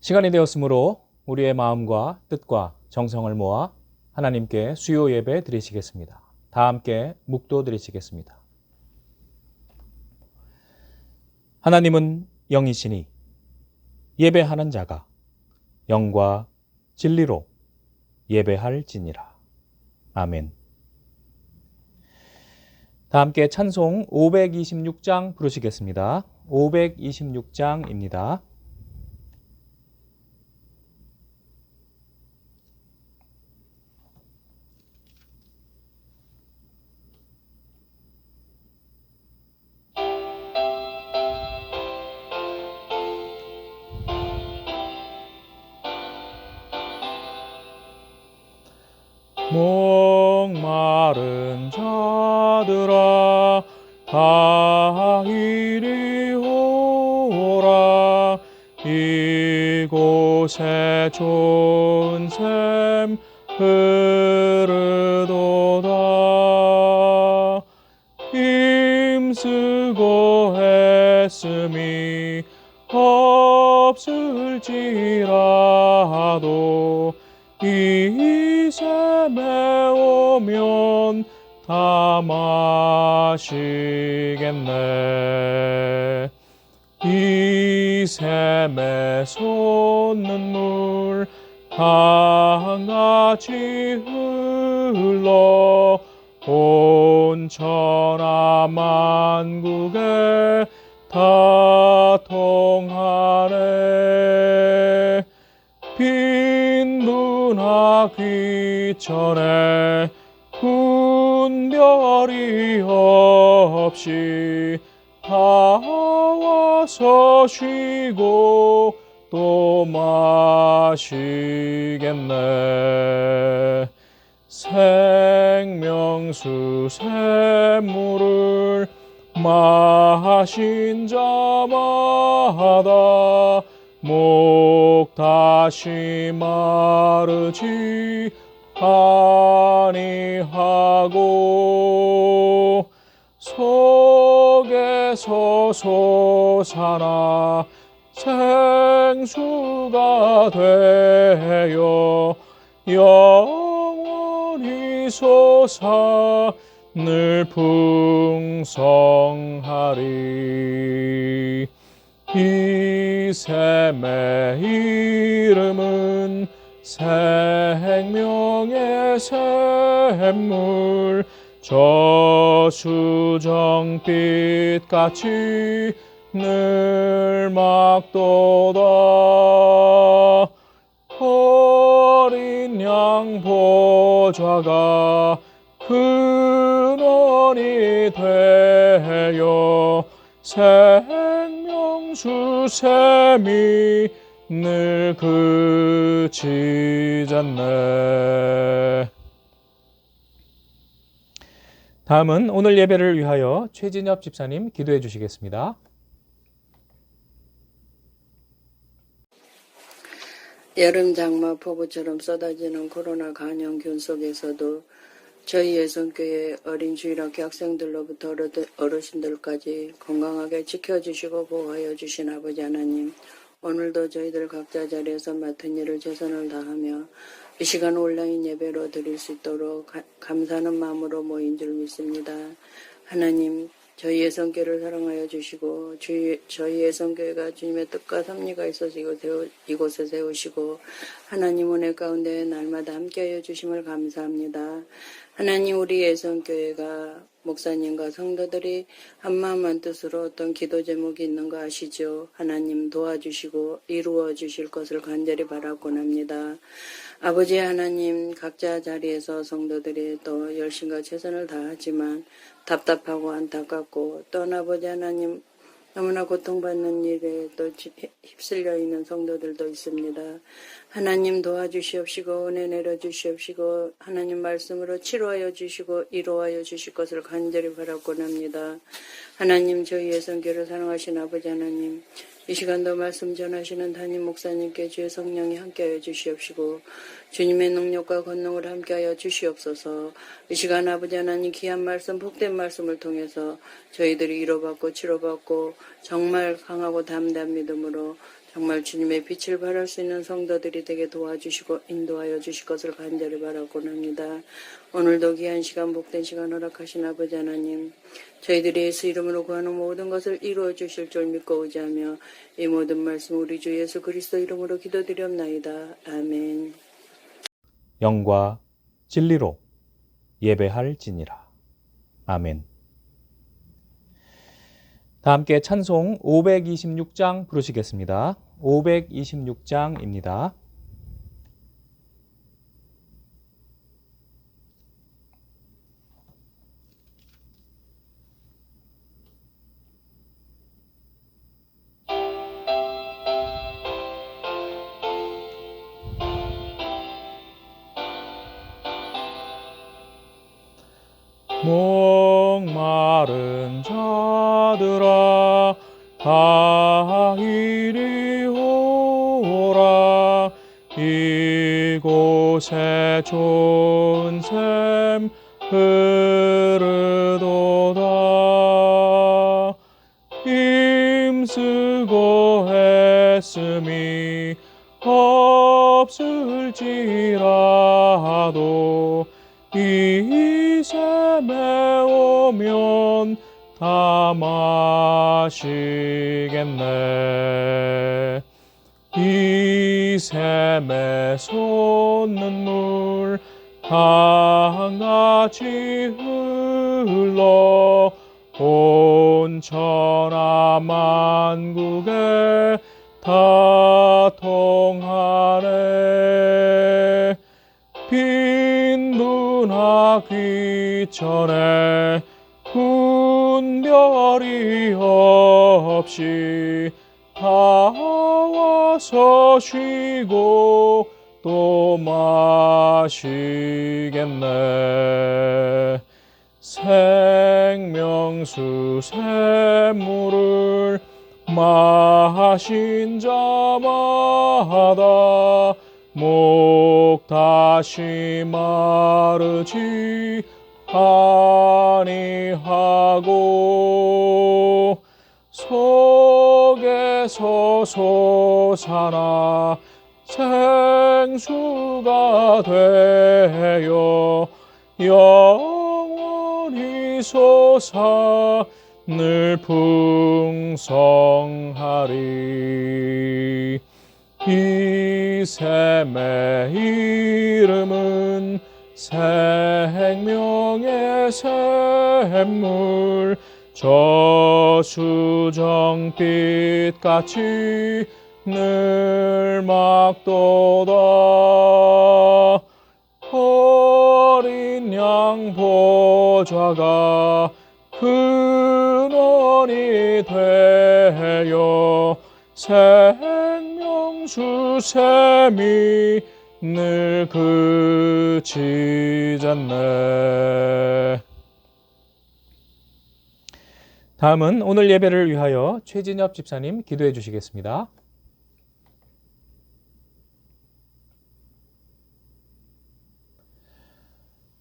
시간이 되었으므로 우리의 마음과 뜻과 정성을 모아 하나님께 수요 예배 드리시겠습니다. 다 함께 묵도 드리시겠습니다. 하나님은 영이시니 예배하는 자가 영과 진리로 예배할지니라. 아멘. 다 함께 찬송 526장 부르시겠습니다. 526장입니다. 목마른 자들아 다 이리 오라. 이곳에 좋은 샘 흐르도다. 힘쓰고 애씀이 없을지라도 이 샘에 오면 다 마시겠네. 이 샘에 솟는 물 강같이 흘러 온 천하 만국에 다 통하네. 빈분하기 전에 분별이 없이 다 와서 쉬고 또 마시겠네. 생명수 샘물을 마신 자마다 목 다시 마르지 아니하고 속에서 솟아나 생수가 되어 영원히 솟아 늘 풍성하리. 이 샘의 이름은 생명의 샘물. 저수정빛같이 늘 막도다. 어린 양 보좌가 근원이 되어 생명수 샘이 늘 그치잖네. 다음은 오늘 예배를 위하여 최진엽 집사님 기도해 주시겠습니다. 여름 장마 폭우처럼 쏟아지는 코로나 감염균 속에서도 저희 예선교회 어린 주일학교 학생들로부터 어르신들까지 건강하게 지켜주시고 보호하여 주신 아버지 하나님, 오늘도 저희들 각자 자리에서 맡은 일을 최선을 다하며 이 시간 온라인 예배로 드릴 수 있도록 감사하는 마음으로 모인 줄 믿습니다. 하나님, 저희 예선교회를 사랑하여 주시고 저희 예선교회가 주님의 뜻과 섭리가 있어서 이곳에 세우시고 하나님 은혜 가운데 날마다 함께하여 주심을 감사합니다. 하나님, 우리 예선교회가 목사님과 성도들이 한마음 한뜻으로 어떤 기도 제목이 있는 거 아시죠? 하나님 도와주시고 이루어 주실 것을 간절히 바라곤 합니다. 아버지 하나님, 각자 자리에서 성도들이 또 열심과 최선을 다하지만 답답하고 안타깝고 또 아버지 하나님 너무나 고통받는 일에 또 휩쓸려 있는 성도들도 있습니다. 하나님 도와주시옵시고 은혜 내려주시옵시고 하나님 말씀으로 치료하여 주시고 이루어하여 주실 것을 간절히 바라곤 합니다. 하나님, 저희 예선교회를 사랑하신 아버지 하나님, 이 시간도 말씀 전하시는 담임 목사님께 주의 성령이 함께하여 주시옵시고 주님의 능력과 권능을 함께하여 주시옵소서. 이 시간 아버지 하나님 귀한 말씀, 복된 말씀을 통해서 저희들이 위로받고 치료받고 정말 강하고 담대한 믿음으로 정말 주님의 빛을 발할 수 있는 성도들이 되게 도와주시고 인도하여 주실 것을 간절히 바라고는 합니다. 오늘도 귀한 시간 복된 시간 허락하신 아버지 하나님, 저희들이 예수 이름으로 구하는 모든 것을 이루어 주실 줄 믿고 의지하며 이 모든 말씀 우리 주 예수 그리스도 이름으로 기도드렸나이다. 아멘. 영과 진리로 예배할지니라. 아멘. 다 함께 찬송 526장 부르시겠습니다. 526장입니다. 목마른 자들아 다 이리 오라. 이곳에 좋은 샘 흐르도다. 힘쓰고 애씀이 없을지라도 이 샘에 오면 다 마시겠네. 이 샘에 솟는 물 강같이 흘러 온 천하 만국에 다 통하네. 빈둔하기 전에 분별이 없이 다 와서 쉬고 또 마시겠네. 생명수 샘물을 마신 자마다 목 다시 마르지 아니하고 속에서 솟아나 생수가 되어 영원히 솟아 늘 풍성하리. 이 샘의 이름은 생명의 샘물, 저수정빛같이 늘 막도다. 어린 양 보좌가 근원이 되어 생명수 샘이 늘 그치잖네. 다음은 오늘 예배를 위하여 최진엽 집사님 기도해 주시겠습니다.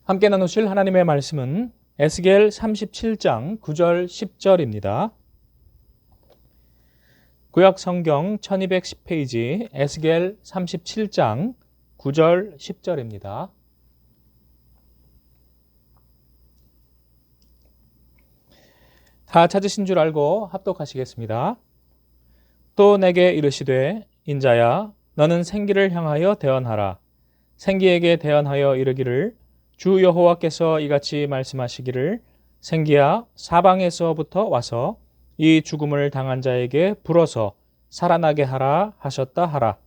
함께 나누실 하나님의 말씀은 에스겔 37장 9절 10절입니다. 구약 성경 1210페이지 에스겔 37장 9절 10절입니다. 다 찾으신 줄 알고 합독하시겠습니다. 또 내게 이르시되 인자야 너는 생기를 향하여 대언하라. 생기에게 대언하여 이르기를 주 여호와께서 이같이 말씀하시기를 생기야 사방에서부터 와서 이 죽음을 당한 자에게 불어서 살아나게 하라 하셨다 하라.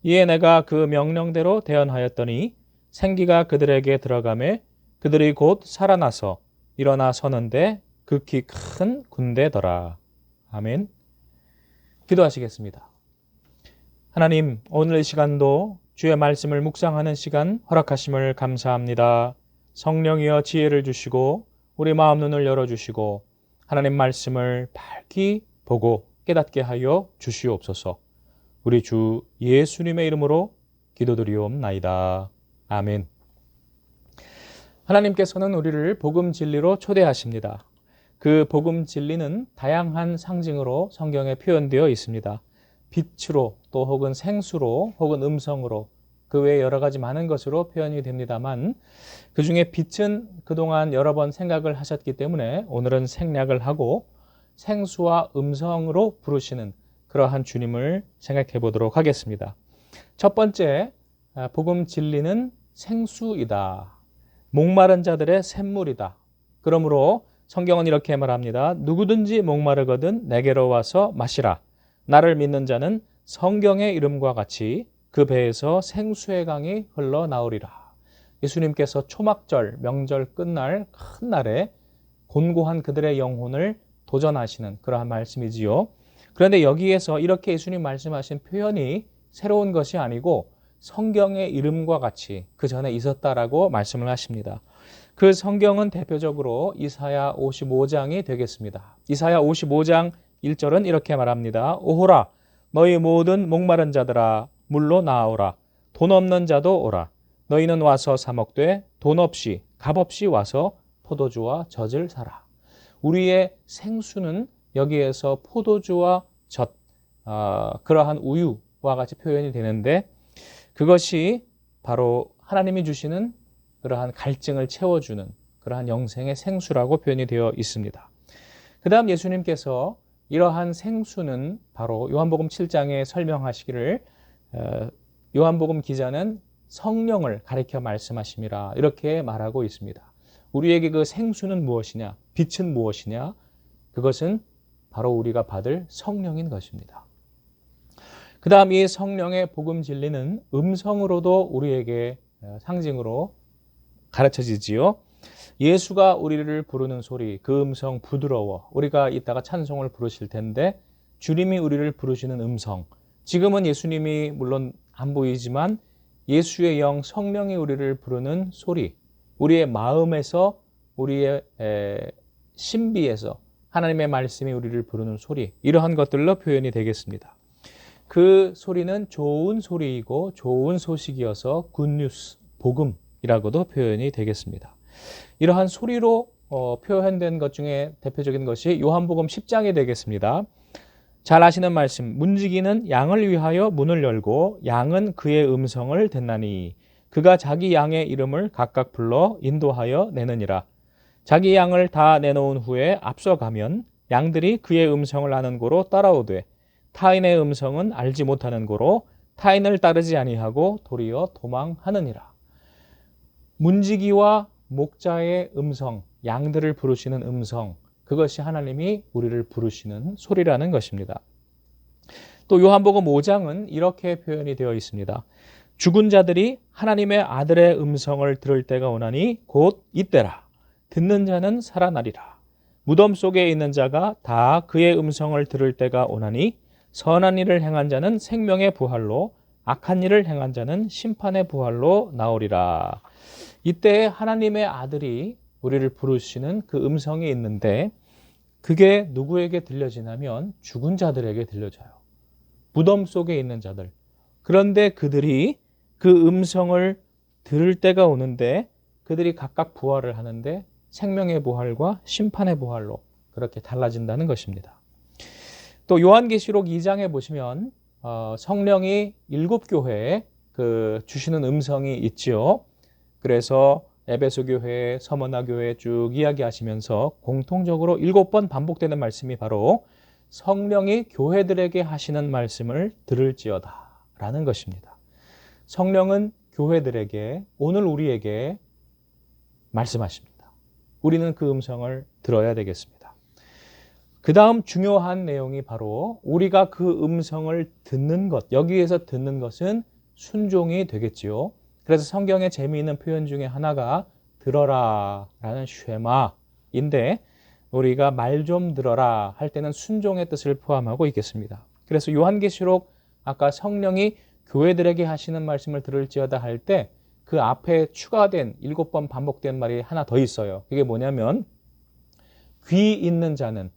이에 내가 그 명령대로 대언하였더니 생기가 그들에게 들어가매 그들이 곧 살아나서 일어나 서는데 극히 큰 군대더라. 아멘. 기도하시겠습니다. 하나님, 오늘 이 시간도 주의 말씀을 묵상하는 시간 허락하심을 감사합니다. 성령이여 지혜를 주시고 우리 마음 눈을 열어주시고 하나님 말씀을 밝히 보고 깨닫게 하여 주시옵소서. 우리 주 예수님의 이름으로 기도드리옵나이다. 아멘. 하나님께서는 우리를 복음 진리로 초대하십니다. 그 복음 진리는 다양한 상징으로 성경에 표현되어 있습니다. 빛으로 또 혹은 생수로 혹은 음성으로 그 외에 여러 가지 많은 것으로 표현이 됩니다만 그 중에 빛은 그동안 여러 번 생각을 하셨기 때문에 오늘은 생략을 하고 생수와 음성으로 부르시는 그러한 주님을 생각해 보도록 하겠습니다. 첫 번째, 복음 진리는 생수이다. 목마른 자들의 샘물이다. 그러므로 성경은 이렇게 말합니다. 누구든지 목마르거든 내게로 와서 마시라. 나를 믿는 자는 성경의 이름과 같이 그 배에서 생수의 강이 흘러나오리라. 예수님께서 초막절, 명절 끝날 큰 날에 곤고한 그들의 영혼을 도전하시는 그러한 말씀이지요. 그런데 여기에서 이렇게 예수님 말씀하신 표현이 새로운 것이 아니고 성경의 이름과 같이 그 전에 있었다라고 말씀을 하십니다. 그 성경은 대표적으로 이사야 55장이 되겠습니다. 이사야 55장 1절은 이렇게 말합니다. 오호라 너희 모든 목마른 자들아 물로 나아오라. 돈 없는 자도 오라. 너희는 와서 사 먹되 돈 없이 값 없이 와서 포도주와 젖을 사라. 우리의 생수는 여기에서 포도주와 젖, 그러한 우유와 같이 표현이 되는데 그것이 바로 하나님이 주시는 그러한 갈증을 채워주는 그러한 영생의 생수라고 표현이 되어 있습니다. 그 다음 예수님께서 이러한 생수는 바로 요한복음 7장에 설명하시기를 요한복음 기자는 성령을 가리켜 말씀하심이라 이렇게 말하고 있습니다. 우리에게 그 생수는 무엇이냐? 빛은 무엇이냐? 그것은 바로 우리가 받을 성령인 것입니다. 그 다음 이 성령의 복음 진리는 음성으로도 우리에게 상징으로 가르쳐지지요. 예수가 우리를 부르는 소리, 그 음성 부드러워. 우리가 이따가 찬송을 부르실 텐데 주님이 우리를 부르시는 음성. 지금은 예수님이 물론 안 보이지만 예수의 영 성령이 우리를 부르는 소리. 우리의 마음에서 우리의 신비에서 하나님의 말씀이 우리를 부르는 소리. 이러한 것들로 표현이 되겠습니다. 그 소리는 좋은 소리이고 좋은 소식이어서 굿뉴스, 복음이라고도 표현이 되겠습니다. 이러한 소리로 표현된 것 중에 대표적인 것이 요한복음 10장이 되겠습니다. 잘 아시는 말씀, 문지기는 양을 위하여 문을 열고 양은 그의 음성을 듣나니 그가 자기 양의 이름을 각각 불러 인도하여 내느니라. 자기 양을 다 내놓은 후에 앞서가면 양들이 그의 음성을 아는 고로 따라오되 타인의 음성은 알지 못하는 고로 타인을 따르지 아니하고 도리어 도망하느니라. 문지기와 목자의 음성, 양들을 부르시는 음성, 그것이 하나님이 우리를 부르시는 소리라는 것입니다. 또 요한복음 5장은 이렇게 표현이 되어 있습니다. 죽은 자들이 하나님의 아들의 음성을 들을 때가 오나니 곧 이때라. 듣는 자는 살아나리라. 무덤 속에 있는 자가 다 그의 음성을 들을 때가 오나니 선한 일을 행한 자는 생명의 부활로 악한 일을 행한 자는 심판의 부활로 나오리라. 이때 하나님의 아들이 우리를 부르시는 그 음성이 있는데 그게 누구에게 들려지냐면 죽은 자들에게 들려져요. 무덤 속에 있는 자들. 그런데 그들이 그 음성을 들을 때가 오는데 그들이 각각 부활을 하는데 생명의 부활과 심판의 부활로 그렇게 달라진다는 것입니다. 또 요한계시록 2장에 보시면 성령이 7교회에 주시는 음성이 있지요. 그래서 에베소 교회, 서머나 교회 쭉 이야기하시면서 공통적으로 7번 반복되는 말씀이 바로 성령이 교회들에게 하시는 말씀을 들을지어다 라는 것입니다. 성령은 교회들에게, 오늘 우리에게 말씀하십니다. 우리는 그 음성을 들어야 되겠습니다. 그 다음 중요한 내용이 바로 우리가 그 음성을 듣는 것, 여기에서 듣는 것은 순종이 되겠지요. 그래서 성경의 재미있는 표현 중에 하나가 들어라 라는 쉐마인데 우리가 말 좀 들어라 할 때는 순종의 뜻을 포함하고 있겠습니다. 그래서 요한계시록 아까 성령이 교회들에게 하시는 말씀을 들을지어다 할 때 그 앞에 추가된 7번 반복된 말이 하나 더 있어요. 그게 뭐냐면 귀 있는 자는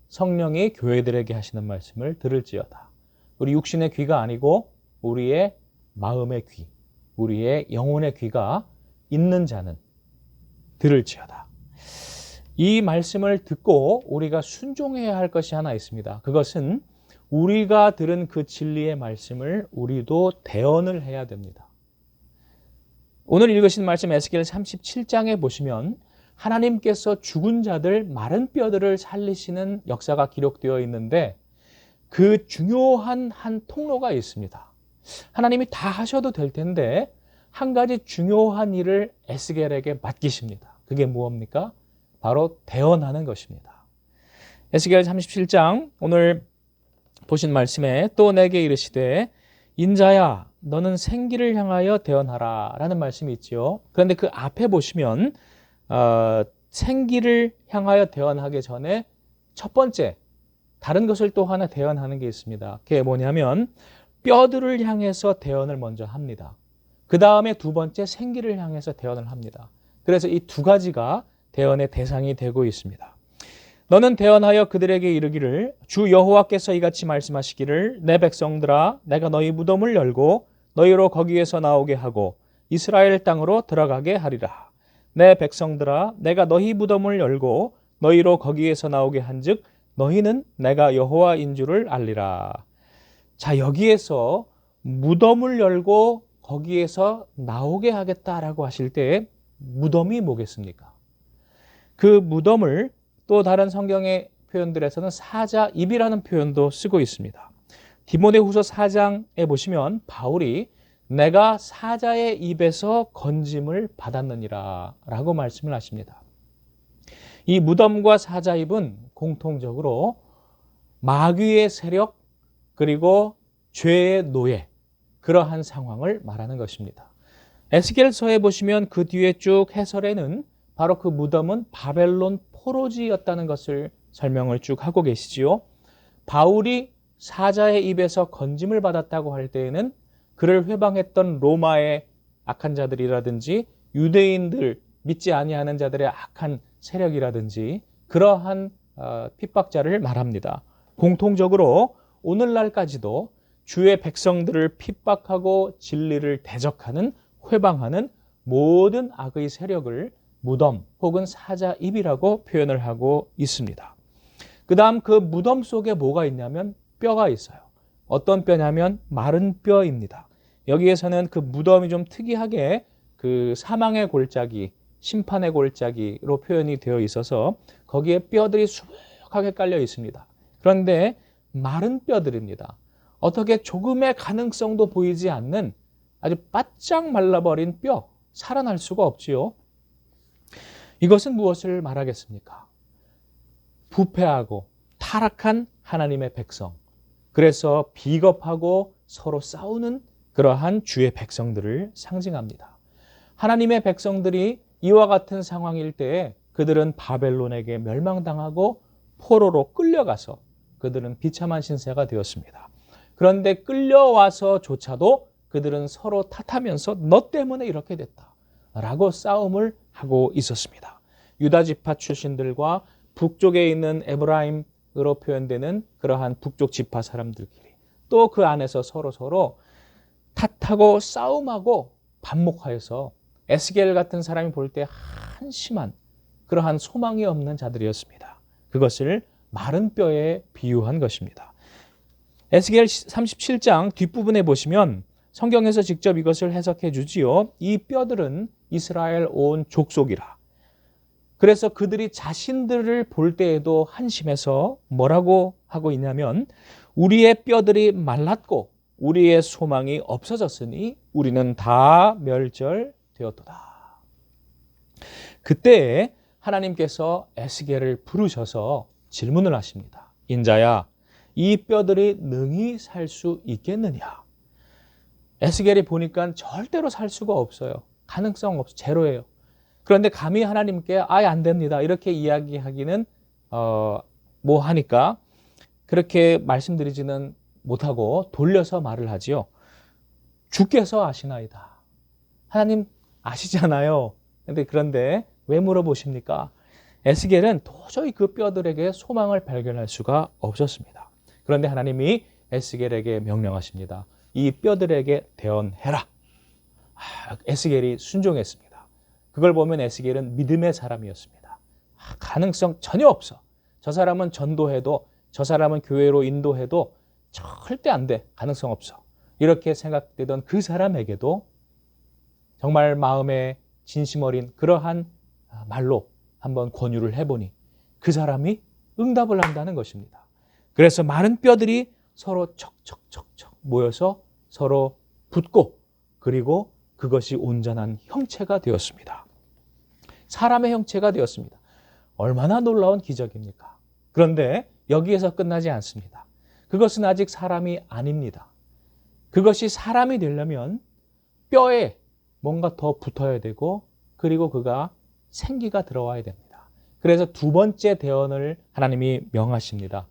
성령이 교회들에게 하시는 말씀을 들을지어다. 우리 육신의 귀가 아니고 우리의 마음의 귀, 우리의 영혼의 귀가 있는 자는 들을지어다. 이 말씀을 듣고 우리가 순종해야 할 것이 하나 있습니다. 그것은 우리가 들은 그 진리의 말씀을 우리도 대언을 해야 됩니다. 오늘 읽으신 말씀 에스겔 37장에 보시면 하나님께서 죽은 자들, 마른 뼈들을 살리시는 역사가 기록되어 있는데 그 중요한 한 통로가 있습니다. 하나님이 다 하셔도 될 텐데 한 가지 중요한 일을 에스겔에게 맡기십니다. 그게 무엇입니까? 바로 대언하는 것입니다. 에스겔 37장 오늘 보신 말씀에 또 내게 이르시되 인자야 너는 생기를 향하여 대언하라 라는 말씀이 있죠. 그런데 그 앞에 보시면 생기를 향하여 대언하기 전에 첫 번째 다른 것을 또 하나 대언하는 게 있습니다. 그게 뭐냐면 뼈들을 향해서 대언을 먼저 합니다. 그 다음에 두 번째 생기를 향해서 대언을 합니다. 그래서 이 두 가지가 대언의 대상이 되고 있습니다. 너는 대언하여 그들에게 이르기를 주 여호와께서 이같이 말씀하시기를 내 백성들아 내가 너희 무덤을 열고 너희로 거기에서 나오게 하고 이스라엘 땅으로 들어가게 하리라. 내 백성들아 내가 너희 무덤을 열고 너희로 거기에서 나오게 한즉 너희는 내가 여호와인 줄을 알리라. 자, 여기에서 무덤을 열고 거기에서 나오게 하겠다라고 하실 때 무덤이 뭐겠습니까? 그 무덤을 또 다른 성경의 표현들에서는 사자입이라는 표현도 쓰고 있습니다. 디모데후서 4장에 보시면 바울이 내가 사자의 입에서 건짐을 받았느니라 라고 말씀을 하십니다. 이 무덤과 사자입은 공통적으로 마귀의 세력 그리고 죄의 노예 그러한 상황을 말하는 것입니다. 에스겔서에 보시면 그 뒤에 쭉 해설에는 바로 그 무덤은 바벨론 포로지였다는 것을 설명을 쭉 하고 계시지요. 바울이 사자의 입에서 건짐을 받았다고 할 때에는 그를 회방했던 로마의 악한 자들이라든지 유대인들 믿지 아니하는 자들의 악한 세력이라든지 그러한 핍박자를 말합니다. 공통적으로 오늘날까지도 주의 백성들을 핍박하고 진리를 대적하는 회방하는 모든 악의 세력을 무덤 혹은 사자입이라고 표현을 하고 있습니다. 그 다음 그 무덤 속에 뭐가 있냐면 뼈가 있어요. 어떤 뼈냐면 마른 뼈입니다. 여기에서는 그 무덤이 좀 특이하게 그 사망의 골짜기, 심판의 골짜기로 표현이 되어 있어서 거기에 뼈들이 수북하게 깔려 있습니다. 그런데 마른 뼈들입니다. 어떻게 조금의 가능성도 보이지 않는 아주 바짝 말라버린 뼈, 살아날 수가 없지요. 이것은 무엇을 말하겠습니까? 부패하고 타락한 하나님의 백성, 그래서 비겁하고 서로 싸우는 그러한 주의 백성들을 상징합니다. 하나님의 백성들이 이와 같은 상황일 때에 그들은 바벨론에게 멸망당하고 포로로 끌려가서 그들은 비참한 신세가 되었습니다. 그런데 끌려와서조차도 그들은 서로 탓하면서 너 때문에 이렇게 됐다 라고 싸움을 하고 있었습니다. 유다 지파 출신들과 북쪽에 있는 에브라임으로 표현되는 그러한 북쪽 지파 사람들끼리 또 그 안에서 서로 탓하고 싸움하고 반목하여서 에스겔 같은 사람이 볼 때 한심한 그러한 소망이 없는 자들이었습니다. 그것을 마른 뼈에 비유한 것입니다. 에스겔 37장 뒷부분에 보시면 성경에서 직접 이것을 해석해 주지요. 이 뼈들은 이스라엘 온 족속이라. 그래서 그들이 자신들을 볼 때에도 한심해서 뭐라고 하고 있냐면 우리의 뼈들이 말랐고 우리의 소망이 없어졌으니 우리는 다 멸절되었도다. 그때 하나님께서 에스겔을 부르셔서 질문을 하십니다. 인자야, 이 뼈들이 능히 살 수 있겠느냐? 에스겔이 보니까 절대로 살 수가 없어요. 가능성 없어. 제로예요. 그런데 감히 하나님께 아예 안 됩니다. 이렇게 이야기하기는 뭐 하니까 그렇게 말씀드리지는 못하고 돌려서 말을 하지요. 주께서 아시나이다. 하나님 아시잖아요. 그런데 왜 물어보십니까? 에스겔은 도저히 그 뼈들에게 소망을 발견할 수가 없었습니다. 그런데 하나님이 에스겔에게 명령하십니다. 이 뼈들에게 대언해라. 에스겔이 순종했습니다. 그걸 보면 에스겔은 믿음의 사람이었습니다. 가능성 전혀 없어. 저 사람은 전도해도 저 사람은 교회로 인도해도 절대 안 돼. 가능성 없어. 이렇게 생각되던 그 사람에게도 정말 마음에 진심 어린 그러한 말로 한번 권유를 해보니 그 사람이 응답을 한다는 것입니다. 그래서 많은 뼈들이 서로 척척척척 모여서 서로 붙고 그리고 그것이 온전한 형체가 되었습니다. 사람의 형체가 되었습니다. 얼마나 놀라운 기적입니까? 그런데 여기에서 끝나지 않습니다. 그것은 아직 사람이 아닙니다. 그것이 사람이 되려면 뼈에 뭔가 더 붙어야 되고 그리고 그가 생기가 들어와야 됩니다. 그래서 두 번째 대언을 하나님이 명하십니다.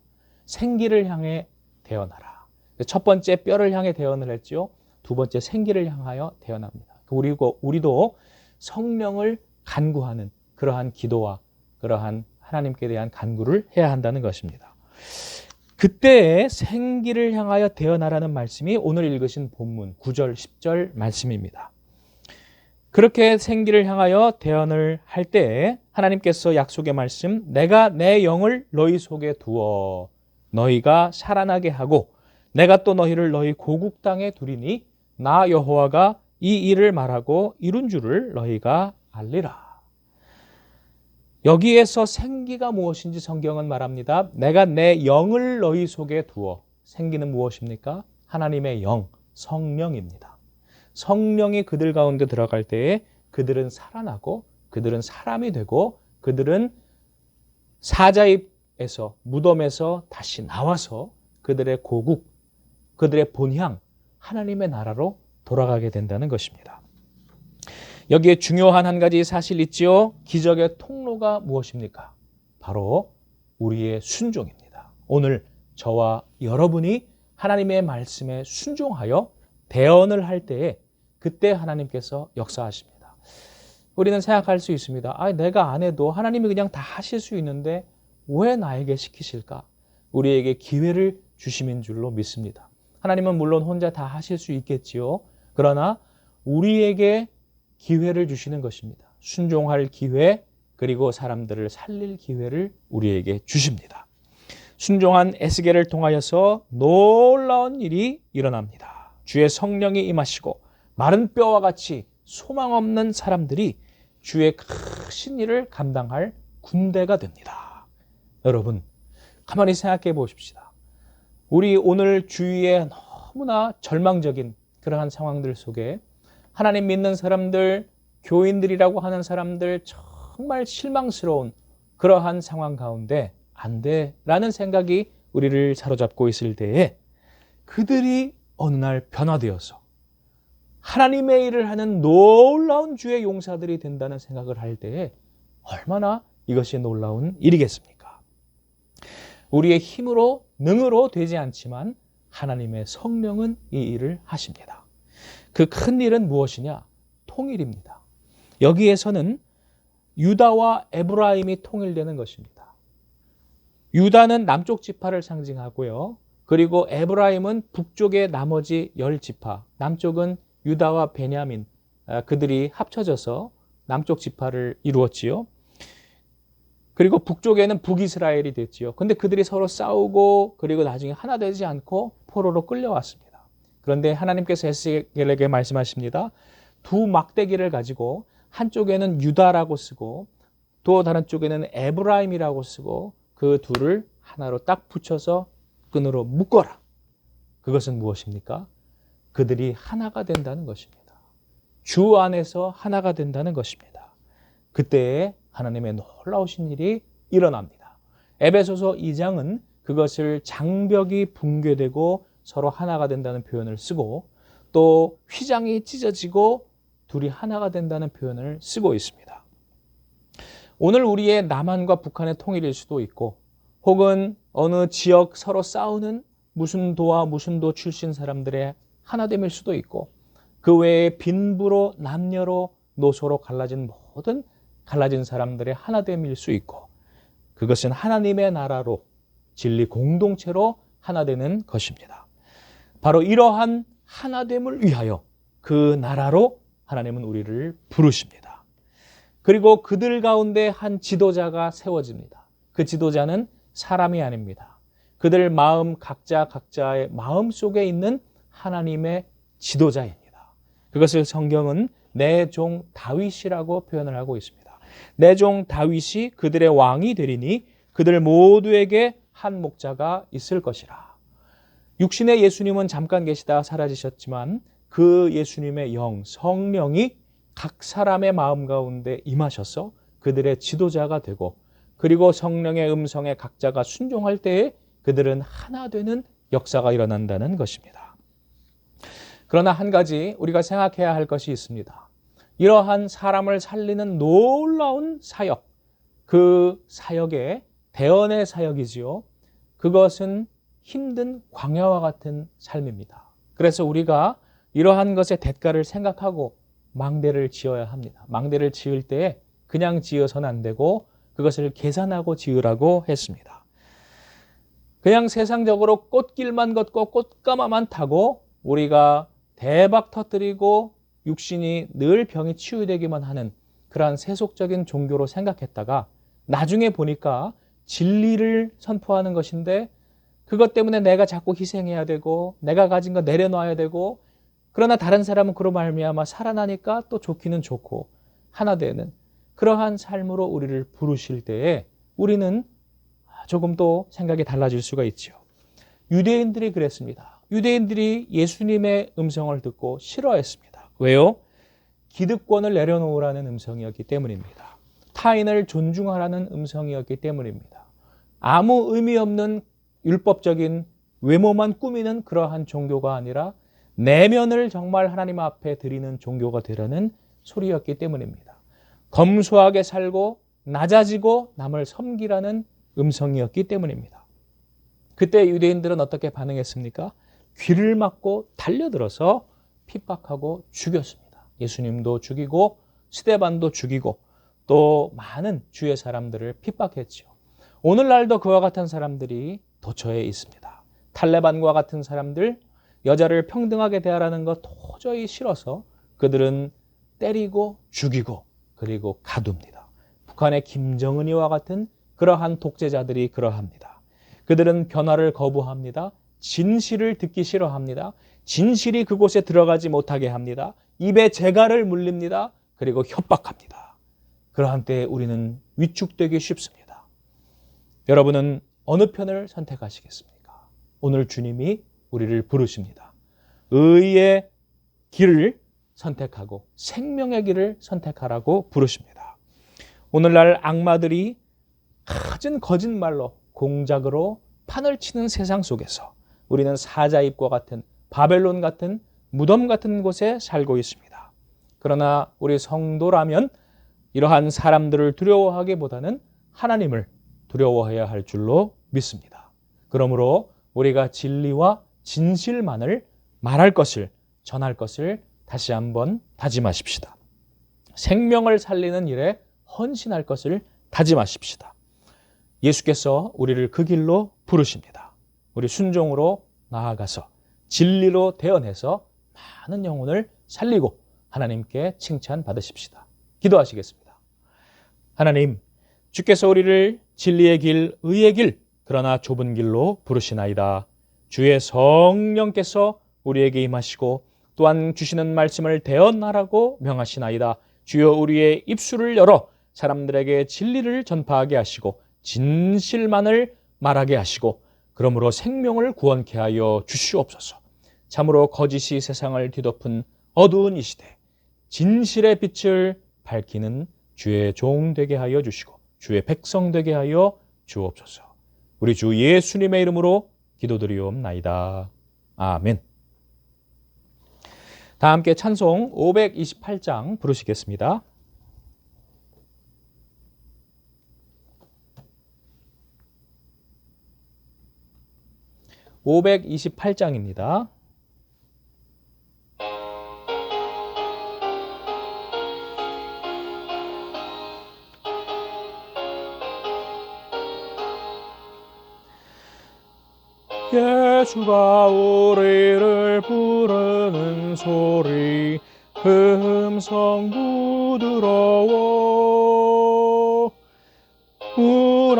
생기를 향해 대언하라. 첫 번째 뼈를 향해 대언을 했죠. 두 번째 생기를 향하여 대언합니다. 우리도 성령을 간구하는 그러한 기도와 그러한 하나님께 대한 간구를 해야 한다는 것입니다. 그때 생기를 향하여 대언하라는 말씀이 오늘 읽으신 본문 9절, 10절 말씀입니다. 그렇게 생기를 향하여 대언을 할 때 하나님께서 약속의 말씀, 내가 내 영을 너희 속에 두어 너희가 살아나게 하고 내가 또 너희를 너희 고국 땅에 두리니 나 여호와가 이 일을 말하고 이룬 줄을 너희가 알리라. 여기에서 생기가 무엇인지 성경은 말합니다. 내가 내 영을 너희 속에 두어. 생기는 무엇입니까? 하나님의 영, 성령입니다. 성령이 그들 가운데 들어갈 때에 그들은 살아나고 그들은 사람이 되고 그들은 사자입에서 무덤에서 다시 나와서 그들의 고국, 그들의 본향, 하나님의 나라로 돌아가게 된다는 것입니다. 여기에 중요한 한 가지 사실이 있지요. 기적의 통로가 무엇입니까? 바로 우리의 순종입니다. 오늘 저와 여러분이 하나님의 말씀에 순종하여 대언을 할 때에 그때 하나님께서 역사하십니다. 우리는 생각할 수 있습니다. 내가 안 해도 하나님이 그냥 다 하실 수 있는데 왜 나에게 시키실까? 우리에게 기회를 주심인 줄로 믿습니다. 하나님은 물론 혼자 다 하실 수 있겠지요. 그러나 우리에게 기회를 주시는 것입니다. 순종할 기회, 그리고 사람들을 살릴 기회를 우리에게 주십니다. 순종한 에스겔을 통하여서 놀라운 일이 일어납니다. 주의 성령이 임하시고 마른 뼈와 같이 소망 없는 사람들이 주의 크신 일을 감당할 군대가 됩니다. 여러분, 가만히 생각해 보십시다. 우리 오늘 주위에 너무나 절망적인 그러한 상황들 속에 하나님 믿는 사람들, 교인들이라고 하는 사람들 정말 실망스러운 그러한 상황 가운데 안 돼라는 생각이 우리를 사로잡고 있을 때에 그들이 어느 날 변화되어서 하나님의 일을 하는 놀라운 주의 용사들이 된다는 생각을 할 때에 얼마나 이것이 놀라운 일이겠습니까? 우리의 힘으로, 능으로 되지 않지만 하나님의 성령은 이 일을 하십니다. 그 큰 일은 무엇이냐? 통일입니다. 여기에서는 유다와 에브라임이 통일되는 것입니다. 유다는 남쪽 지파를 상징하고요. 그리고 에브라임은 북쪽의 나머지 10지파, 남쪽은 유다와 베냐민, 그들이 합쳐져서 남쪽 지파를 이루었지요. 그리고 북쪽에는 북이스라엘이 됐지요. 근데 그들이 서로 싸우고 그리고 나중에 하나 되지 않고 포로로 끌려왔습니다. 그런데 하나님께서 에스겔에게 말씀하십니다. 두 막대기를 가지고 한쪽에는 유다라고 쓰고 또 다른 쪽에는 에브라임이라고 쓰고 그 둘을 하나로 딱 붙여서 끈으로 묶어라. 그것은 무엇입니까? 그들이 하나가 된다는 것입니다. 주 안에서 하나가 된다는 것입니다. 그때에 하나님의 놀라우신 일이 일어납니다. 에베소서 2장은 그것을 장벽이 붕괴되고 서로 하나가 된다는 표현을 쓰고 또 휘장이 찢어지고 둘이 하나가 된다는 표현을 쓰고 있습니다. 오늘 우리의 남한과 북한의 통일일 수도 있고 혹은 어느 지역 서로 싸우는 무슨 도와 무슨 도 출신 사람들의 하나됨일 수도 있고 그 외에 빈부로 남녀로 노소로 갈라진 모든 갈라진 사람들의 하나됨일 수 있고 그것은 하나님의 나라로 진리 공동체로 하나되는 것입니다. 바로 이러한 하나됨을 위하여 그 나라로 하나님은 우리를 부르십니다. 그리고 그들 가운데 한 지도자가 세워집니다. 그 지도자는 사람이 아닙니다. 그들 마음 각자의 마음 속에 있는 하나님의 지도자입니다. 그것을 성경은 내 종 다윗이라고 표현을 하고 있습니다. 내 종 다윗이 그들의 왕이 되리니 그들 모두에게 한 목자가 있을 것이라. 육신의 예수님은 잠깐 계시다 사라지셨지만 그 예수님의 영, 성령이 각 사람의 마음 가운데 임하셔서 그들의 지도자가 되고, 그리고 성령의 음성에 각자가 순종할 때에 그들은 하나 되는 역사가 일어난다는 것입니다. 그러나 한 가지 우리가 생각해야 할 것이 있습니다. 이러한 사람을 살리는 놀라운 사역, 그 사역의 대언의 사역이지요. 그것은 힘든 광야와 같은 삶입니다. 그래서 우리가 이러한 것의 대가를 생각하고 망대를 지어야 합니다. 망대를 지을 때에 그냥 지어서는 안 되고 그것을 계산하고 지으라고 했습니다. 그냥 세상적으로 꽃길만 걷고 꽃가마만 타고 우리가 대박 터뜨리고 육신이 늘 병이 치유되기만 하는 그러한 세속적인 종교로 생각했다가 나중에 보니까 진리를 선포하는 것인데 그것 때문에 내가 자꾸 희생해야 되고 내가 가진 거 내려놔야 되고, 그러나 다른 사람은 그로 말미암아 살아나니까 또 좋기는 좋고 하나 되는 그러한 삶으로 우리를 부르실 때에 우리는 조금 또 생각이 달라질 수가 있죠. 유대인들이 그랬습니다. 유대인들이 예수님의 음성을 듣고 싫어했습니다. 왜요? 기득권을 내려놓으라는 음성이었기 때문입니다. 타인을 존중하라는 음성이었기 때문입니다. 아무 의미 없는 율법적인 외모만 꾸미는 그러한 종교가 아니라 내면을 정말 하나님 앞에 드리는 종교가 되라는 소리였기 때문입니다. 검소하게 살고 낮아지고 남을 섬기라는 음성이었기 때문입니다. 그때 유대인들은 어떻게 반응했습니까? 귀를 막고 달려들어서 핍박하고 죽였습니다. 예수님도 죽이고 스데반도 죽이고 또 많은 주의 사람들을 핍박했죠. 오늘날도 그와 같은 사람들이 도처에 있습니다. 탈레반과 같은 사람들, 여자를 평등하게 대하라는 것 도저히 싫어서 그들은 때리고 죽이고 그리고 가둡니다. 북한의 김정은이와 같은 그러한 독재자들이 그러합니다. 그들은 변화를 거부합니다. 진실을 듣기 싫어합니다. 진실이 그곳에 들어가지 못하게 합니다. 입에 재갈을 물립니다. 그리고 협박합니다. 그러한 때에 우리는 위축되기 쉽습니다. 여러분은 어느 편을 선택하시겠습니까? 오늘 주님이 우리를 부르십니다. 의의 길을 선택하고 생명의 길을 선택하라고 부르십니다. 오늘날 악마들이 갖은 거짓말로 공작으로 판을 치는 세상 속에서 우리는 사자입과 같은 바벨론 같은 무덤 같은 곳에 살고 있습니다. 그러나 우리 성도라면 이러한 사람들을 두려워하기보다는 하나님을 두려워해야 할 줄로 믿습니다. 그러므로 우리가 진리와 진실만을 말할 것을, 전할 것을 다시 한번 다짐하십시다. 생명을 살리는 일에 헌신할 것을 다짐하십시다. 예수께서 우리를 그 길로 부르십니다. 우리 순종으로 나아가서 진리로 대언해서 많은 영혼을 살리고 하나님께 칭찬 받으십시다. 기도하시겠습니다. 하나님, 주께서 우리를 진리의 길, 의의 길, 그러나 좁은 길로 부르시나이다. 주의 성령께서 우리에게 임하시고 또한 주시는 말씀을 대언하라고 명하시나이다. 주여 우리의 입술을 열어 사람들에게 진리를 전파하게 하시고 진실만을 말하게 하시고 그러므로 생명을 구원케 하여 주시옵소서. 참으로 거짓이 세상을 뒤덮은 어두운 이 시대 진실의 빛을 밝히는 주의 종 되게 하여 주시고 주의 백성 되게 하여 주옵소서. 우리 주 예수님의 이름으로 기도드리옵나이다. 아멘. 다 함께 찬송 528장 부르시겠습니다. (528장입니다) 예수가 우리를 부르는 소리 그 음성 부드러워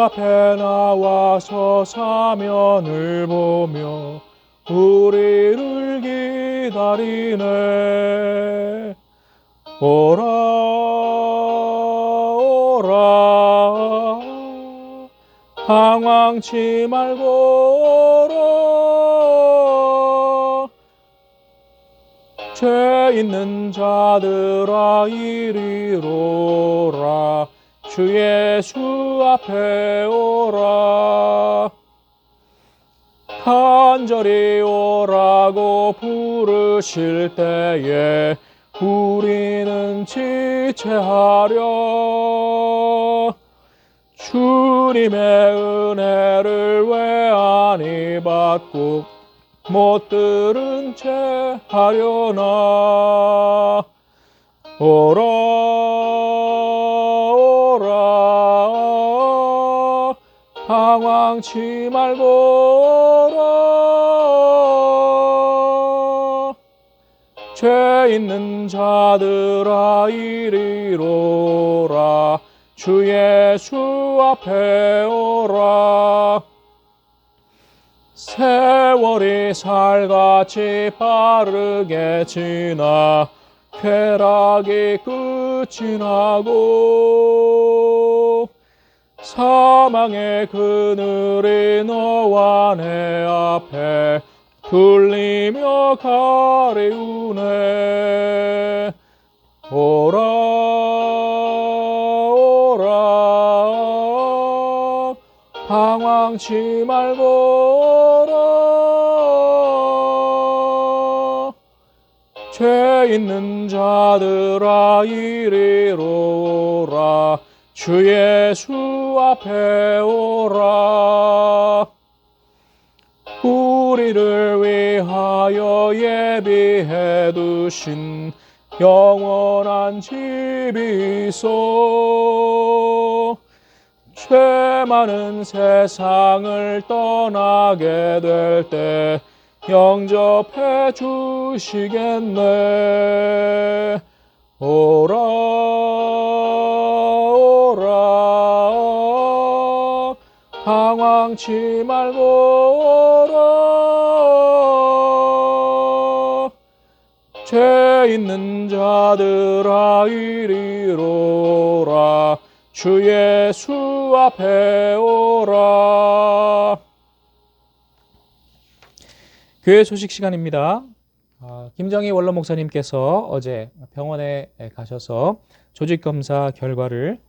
앞에 나와서 사면을 보며 우리를 기다리네. 오라 오라 방황치 말고 오라. 죄 있는 자들아 이리로라. 주 예수 앞에 오라. 간절히 오라고 부르실 때에 우리는 지체하려. 주님의 은혜를 왜 아니 받고 못 들은 채 하려나. 오라 오라 방황치 말고 오라. 죄 있는 자들아 이리로라. 주 예수 앞에 오라. 세월이 살같이 빠르게 지나 쾌락이 끝이 나고 사망의 그늘이 너와 내 앞에 들리며 가리우네. 오라 오라 방황치 말고 오라. 죄 있는 자들아 이리로라. 주 예수 앞에 오라. 우리를 위하여 예비해 두신 영원한 집이 있어. 죄 많은 세상을 떠나게 될 때 영접해 주시겠네. 오라 오라 방황치 말고 오라. 죄 있는 자들아 이리로라. 주 예수 앞에 오라. 교회 소식 시간입니다. 김정희 원로 목사님께서 어제 병원에 가셔서 조직검사 결과를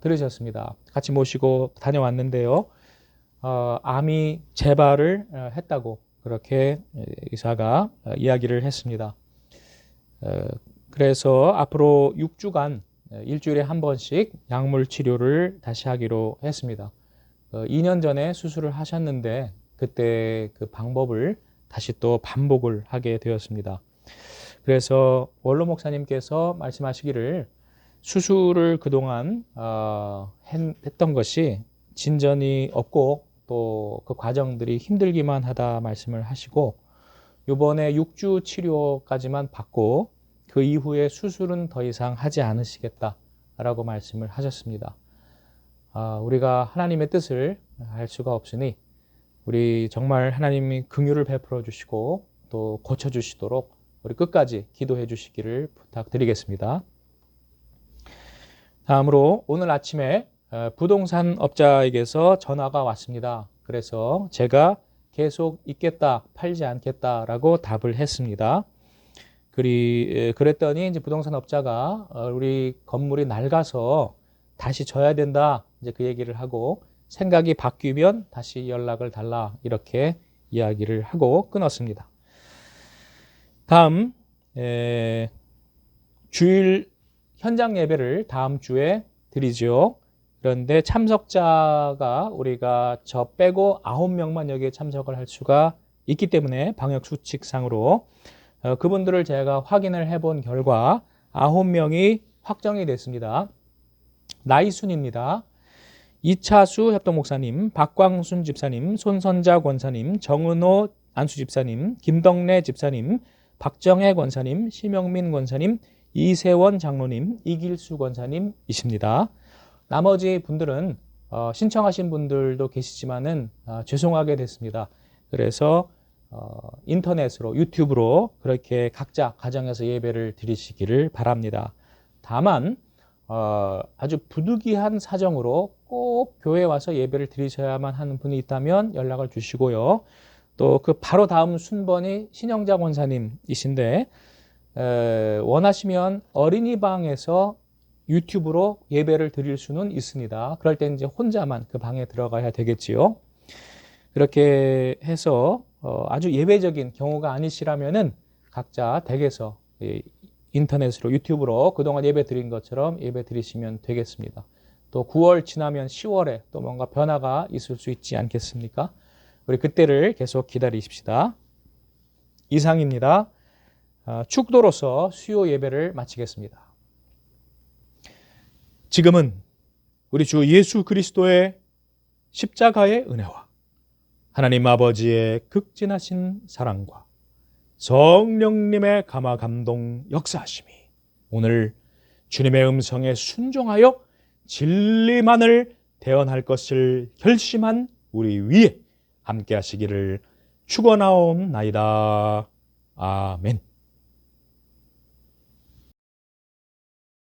들으셨습니다. 같이 모시고 다녀왔는데요. 암이 재발을 했다고 그렇게 의사가 이야기를 했습니다. 그래서 앞으로 6주간 일주일에 한 번씩 약물 치료를 다시 하기로 했습니다. 2년 전에 수술을 하셨는데 그때 그 방법을 다시 또 반복을 하게 되었습니다. 그래서 원로 목사님께서 말씀하시기를 수술을 그동안 했던 것이 진전이 없고 또 그 과정들이 힘들기만 하다 말씀을 하시고 이번에 6주 치료까지만 받고 그 이후에 수술은 더 이상 하지 않으시겠다라고 말씀을 하셨습니다. 우리가 하나님의 뜻을 알 수가 없으니 우리 정말 하나님이 긍휼을 베풀어 주시고 또 고쳐 주시도록 우리 끝까지 기도해 주시기를 부탁드리겠습니다. 다음으로 오늘 아침에 부동산 업자에게서 전화가 왔습니다. 그래서 제가 계속 있겠다, 팔지 않겠다라고 답을 했습니다. 그랬더니 이제 부동산 업자가 우리 건물이 낡아서 다시 져야 된다, 이제 그 얘기를 하고 생각이 바뀌면 다시 연락을 달라 이렇게 이야기를 하고 끊었습니다. 다음 주일 현장 예배를 다음 주에 드리죠. 그런데 참석자가 우리가 저 빼고 9명만 여기에 참석을 할 수가 있기 때문에 방역수칙상으로 그분들을 제가 확인을 해본 결과 9명이 확정이 됐습니다. 나이 순입니다. 이차수 협동목사님, 박광순 집사님, 손선자 권사님, 정은호 안수집사님, 김덕래 집사님, 박정혜 권사님, 심영민 권사님, 이세원 장로님, 이길수 권사님이십니다. 나머지 분들은 신청하신 분들도 계시지만은 죄송하게 됐습니다. 그래서 인터넷으로 유튜브로 그렇게 각자 가정에서 예배를 드리시기를 바랍니다. 다만 아주 부득이한 사정으로 꼭 교회에 와서 예배를 드리셔야만 하는 분이 있다면 연락을 주시고요. 또 그 바로 다음 순번이 신영자 권사님이신데 원하시면 어린이방에서 유튜브로 예배를 드릴 수는 있습니다. 그럴 때 이제 혼자만 그 방에 들어가야 되겠지요. 그렇게 해서 아주 예배적인 경우가 아니시라면은 각자 댁에서 인터넷으로 유튜브로 그동안 예배 드린 것처럼 예배 드리시면 되겠습니다. 또 9월 지나면 10월에 또 뭔가 변화가 있을 수 있지 않겠습니까? 우리 그때를 계속 기다리십시다. 이상입니다. 축도로서 수요 예배를 마치겠습니다. 지금은 우리 주 예수 그리스도의 십자가의 은혜와 하나님 아버지의 극진하신 사랑과 성령님의 감화 감동 역사하심이 오늘 주님의 음성에 순종하여 진리만을 대언할 것을 결심한 우리 위에 함께 하시기를 축원하옵나이다. 아멘.